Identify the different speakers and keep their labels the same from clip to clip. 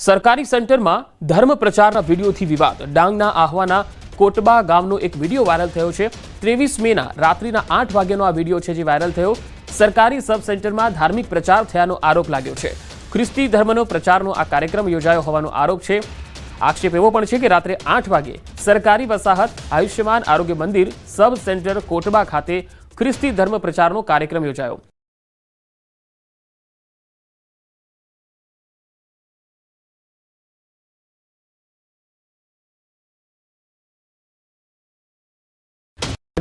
Speaker 1: સરકારી સેન્ટરમાં ધર્મ પ્રચારના વિડીયોથી વિવાદ. ડાંગના આહવાના કોટબા ગામનો એક વિડીયો વાયરલ થયો છે. 23 મેના રાત્રિના 8 વાગ્યાનો આ વિડીયો છે જે વાયરલ થયો. સરકારી સબ સેન્ટરમાં ધાર્મિક પ્રચાર થયાનો આરોપ લાગ્યો છે. ખ્રિસ્તી ધર્મનો પ્રચારનો આ કાર્યક્રમ યોજાયો હોવાનો આરોપ છે. આક્ષેપ એવો પણ છે કે રાત્રે 8 વાગે સરકારી વસાહત આયુષ્યમાન આરોગ્ય મંદિર સબ સેન્ટર કોટબા ખાતે ખ્રિસ્તી ધર્મ પ્રચારનો કાર્યક્રમ યોજાયો.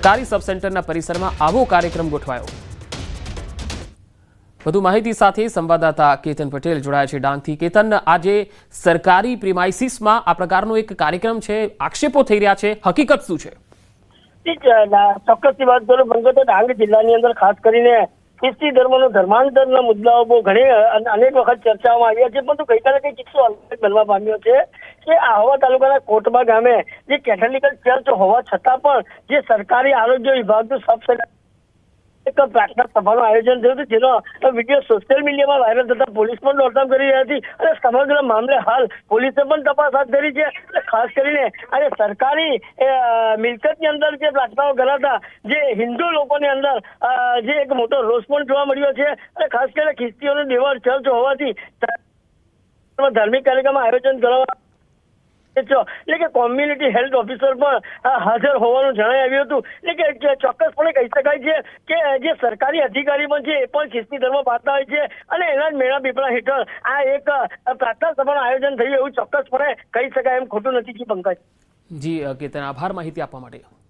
Speaker 1: સરકારી સબ સેન્ટરના પરિસરમાં આવો કાર્યક્રમ ગોઠવાયો. વધુ માહિતી સાથે સંવાદદાતા કેતન પટેલ જોડાયા છે ડાંગથી. કેતન, આજે સરકારી પ્રિમાઇસીસમાં આ પ્રકારનો એક કાર્યક્રમ છે, આક્ષેપો થઈ રહ્યા છે, હકીકત શું છે?
Speaker 2: ચોક્કસથી વાત કરું બંગો તો ડાંગ જિલ્લાની અંદર ખાસ કરીને ખ્રિસ્તી ધર્મનો ધર્માંતરના મુદ્દાઓ બહુ ઘણી અનેક વખત ચર્ચામાં આવ્યા છે, પરંતુ ગઈકાલે કઈ કિસ્સો અલગ બનવા પામ્યો છે કે આહવા તાલુકાના કોટબા ગામે જે કેથોલિકલ ચર્ચ હોવા છતાં પણ જે સરકારી આરોગ્ય વિભાગનું સબ એક પ્રાર્થના સભાનું આયોજન થયું હતું, જેનો વિડીયો સોશિયલ મીડિયામાં વાયરલ થતા પોલીસ પણ દોડધામ કરી રહી હતી અને સમગ્ર મામલે હાલ પોલીસે પણ તપાસ હાથ ધરી છે. અને ખાસ કરીને આજે સરકારી મિલકતની અંદર જે પ્રાર્થનાઓ કરાતા જે હિન્દુ લોકોની અંદર જે એક મોટો રોષ પણ જોવા મળ્યો છે. અને ખાસ કરીને ખ્રિસ્તીઓનો દેવળ ચર્ચ હોવાથી ધાર્મિક કાર્યક્રમમાં આયોજન કરવા એટલે કે કોમ્યુનિટી હેલ્થ ઓફિસર પણ હાજર હોવાનું જણાઈ આવ્યું હતું. એટલે કે ચોક્કસપણે કહી શકાય છે કે જે સરકારી અધિકારી પણ છે એ પણ ખ્રિસ્તી ધર્મ પાળતા હોય છે અને એના જ મેળા પીપળા હેઠળ આ એક પ્રાર્થના સભાનું આયોજન થયું એવું ચોક્કસપણે કહી શકાય એમ ખોટું નથી. પંકજ
Speaker 1: જી કેતન, આભાર માહિતી આપવા માટે.